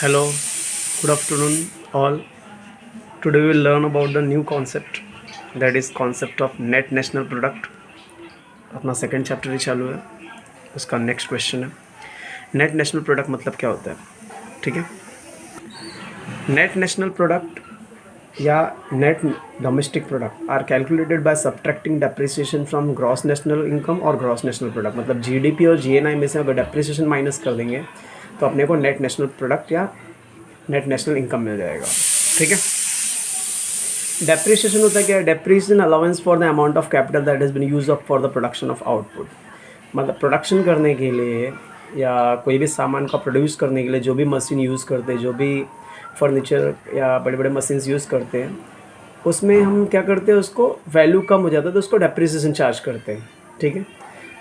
Hello, good afternoon all. Today we will learn about the new concept, that is concept of net national product. अपना second chapter ही चालू है, उसका next question है net national product मतलब क्या होता है। ठीक है, नेट नेशनल प्रोडक्ट या net domestic product are calculated by subtracting depreciation from gross national income और ग्रॉस नेशनल प्रोडक्ट। मतलब जीडीपी और जीएनआई में से अगर डेप्रिसिएशन माइनस कर देंगे तो अपने को नेट नेशनल प्रोडक्ट या नेट नेशनल इनकम मिल जाएगा। ठीक है, डेप्रिसिएशन होता है क्या? Depreciation allowance for the amount of capital that has been use up for the production of output. मतलब प्रोडक्शन करने के लिए या कोई भी सामान का प्रोड्यूस करने के लिए जो भी मशीन यूज़ करते हैं, जो भी फर्नीचर या बड़े बड़े मशीन्स यूज़ करते हैं, उसमें हम क्या करते हैं, उसको वैल्यू कम हो जाता है तो उसको डेप्रिसिएशन चार्ज करते हैं। ठीक है,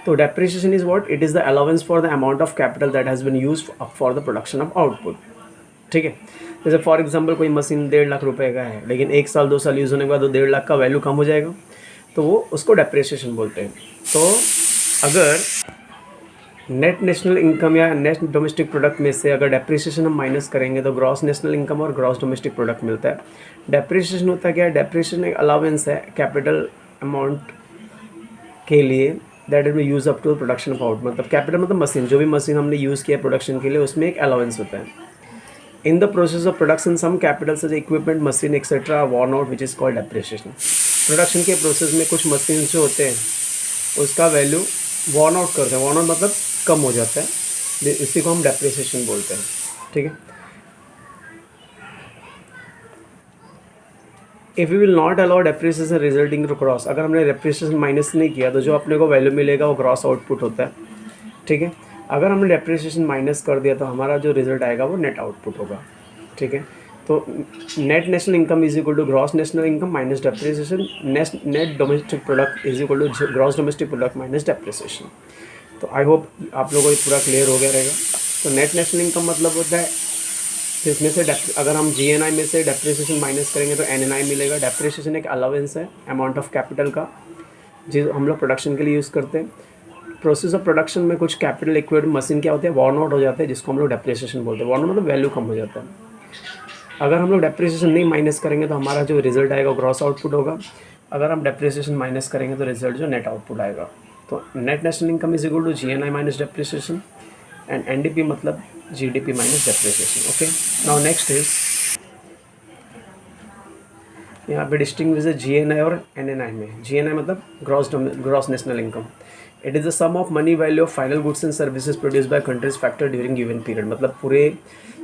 तो depreciation is what? It is the allowance for the amount of capital that has been use for the production of output. ठीक है, जैसे फॉर एग्जांपल कोई मशीन 1.5 लाख रुपए का है, लेकिन 1 साल 2 साल यूज़ होने के बाद वो 1.5 लाख का वैल्यू कम हो जाएगा, तो वो उसको डेप्रिसिएशन बोलते हैं। तो अगर नेट नेशनल इनकम या नेट डोमेस्टिक प्रोडक्ट में से अगर डेप्रिसिएशन हम माइनस करेंगे तो ग्रॉस नेशनल इनकम और ग्रॉस डोमेस्टिक प्रोडक्ट मिलता है। डेप्रिसिएशन होता है क्या? डेप्रिसिएशन एक अलाउंस है कैपिटल अमाउंट के लिए that is use up to production of out. मतलब कैपिटल मतलब मशीन, जो भी मशीन हमने यूज़ किया प्रोडक्शन के लिए, उसमें एक अलाउंस होता है। In the process of production, some capital such as equipment, machine, etc. are worn out, which is called depreciation. Production के प्रोसेस में कुछ मशीन जो होते हैं उसका वैल्यू वॉर्न आउट करते हैं। वॉर्न आउट मतलब कम हो जाता है, इसी को हम डेप्रिसिएशन बोलते हैं। ठीक है, if you will not allow depreciation resulting to gross, अगर हमने डेप्रिसिएशन माइनस नहीं किया तो जो अपने को वैल्यू मिलेगा वो ग्रॉस आउटपुट होता है। ठीक है, अगर हमने डेप्रिसिएशन माइनस कर दिया तो हमारा जो रिजल्ट आएगा वो नेट आउटपुट होगा। ठीक है, तो net national income is equal to gross national income minus depreciation, net domestic product is equal to gross domestic product minus depreciation. तो आई होप आप लोगों को ये पूरा क्लियर हो गया रहेगा। तो नेट नेशनल इनकम मतलब होता है जिसमें से अगर हम जीएनआई में से डेप्रिसिएशन माइनस करेंगे तो एनएनआई मिलेगा। डेप्रिसिएशन एक अलाउंस है अमाउंट ऑफ कैपिटल का, जो हम लोग प्रोडक्शन के लिए यूज़ करते हैं। प्रोसेस ऑफ प्रोडक्शन में कुछ कैपिटल इक्विपमेंट मशीन क्या होते हैं, वॉर्न आउट हो जाते हैं, जिसको हम लोग डेप्रिसिएशन बोलते हैं। वॉर्न आउट मतलब वैल्यू कम हो जाता है। अगर हम लोग डेप्रिसिएशन नहीं माइनस करेंगे तो हमारा जो रिजल्ट आएगा ग्रॉस आउटपुट होगा। अगर हम डेप्रिसिएशन माइनस करेंगे तो रिजल्ट जो नेट आउटपुट आएगा। तो net national income is equal to GNI minus depreciation and NDP मतलब GDP minus depreciation. Okay, now next is यहाँ पे डिस्टिंग्विश है जीएनआई और एनएनआई में। जीएनआई मतलब gross national income. It is the sum of money value of final goods and services produce by countries factor during given period. मतलब पूरे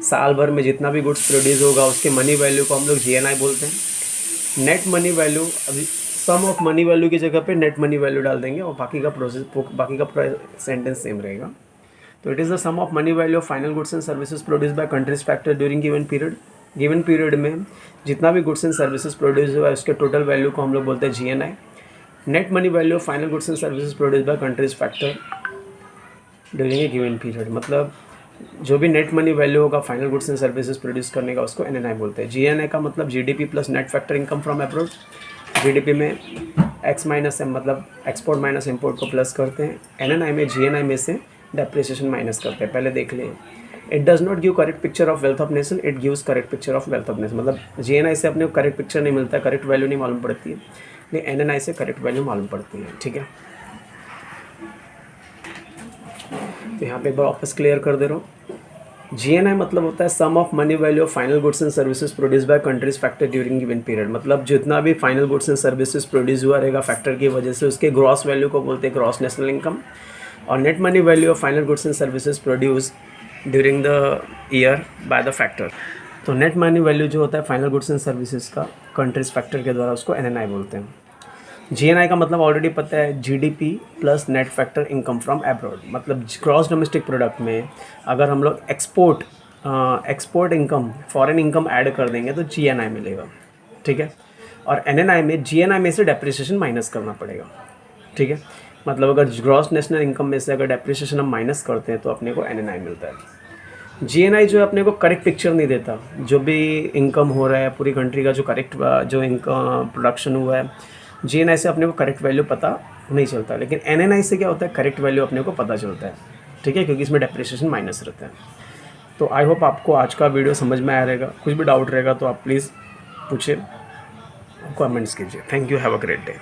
साल भर में जितना भी गुड्स प्रोड्यूस होगा उसके मनी वैल्यू को हम लोग जीएनआई बोलते हैं। नेट मनी वैल्यू, अभी सम ऑफ मनी वैल्यू की जगह पे नेट मनी वैल्यू डाल देंगे और बाकी का पूरा सेंटेंस सेम रहेगा। तो it is the sum of money value of final goods and services produce by countries factor during given period. Given period में जितना भी गुड्स एंड सर्विसेज प्रोड्यूस हुआ है उसके टोटल वैल्यू को हम लोग बोलते हैं GNI. Net money value of final goods and services produce by countries factor during a given period. मतलब जो भी नेट मनी वैल्यू होगा final goods and services produce करने का उसको एनएनआई बोलते हैं। जीएनआई का मतलब GDP plus net factor income from abroad. GDP में एक्स माइनस एम मतलब एक्सपोर्ट माइनस इम्पोर्ट को प्लस करते हैं। एनएनआई में जीएनआई में से डेप्रिसिएशन माइनस करते हैं। पहले देख लें, it does not give correct picture of wealth of nation, it gives correct picture of wealth of nation. मतलब जीएनआई से अपने को करेक्ट पिक्चर नहीं मिलता, करेक्ट वैल्यू नहीं मालूम पड़ती है, लेकिन एनएनआई से करेक्ट वैल्यू मालूम पड़ती है। ठीक है, तो यहाँ पे एक बार वापस क्लियर कर दे रहा हूँ। जीएनआई मतलब होता है sum of money value of final goods and services produce by countries factor during given period. मतलब जितना भी final goods and services produce हुआ रहेगा फैक्टर की वजह से उसके ग्रॉस वैल्यू को बोलते हैं ग्रॉस नेशनल इनकम। और net money value of final goods and services produce during the year by the factor. तो नेट मनी वैल्यू जो होता है फाइनल गुड्स एंड सर्विसेज का कंट्रीज फैक्टर के द्वारा उसको एनएनआई बोलते हैं। जीएनआई का मतलब ऑलरेडी पता है, GDP plus net factor income from abroad. मतलब ग्रॉस डोमेस्टिक प्रोडक्ट में अगर हम लोग export income, foreign income add कर देंगे तो जीएनआई मिलेगा। ठीक है, और एनएनआई में जीएनआई में से डेप्रिसिएशन माइनस करना पड़ेगा। ठीक है, मतलब अगर ग्रॉस नेशनल इनकम में से अगर डेप्रिसिएशन हम माइनस करते हैं तो अपने को एनएनआई मिलता है। जीएनआई जो है अपने को करेक्ट पिक्चर नहीं देता, जो भी इनकम हो रहा है पूरी कंट्री का जो करेक्ट जो इनकम प्रोडक्शन हुआ है, जीएनआई से अपने को करेक्ट वैल्यू पता नहीं चलता। लेकिन एनएनआई से क्या होता है, करेक्ट वैल्यू अपने को पता चलता है। ठीक है, क्योंकि इसमें डेप्रिसिएशन माइनस रहता है। तो आई होप आपको आज का वीडियो समझ में आया रहेगा। कुछ भी डाउट रहेगा तो आप प्लीज़ पूछिए, कमेंट्स कीजिए। Thank you, have a great day.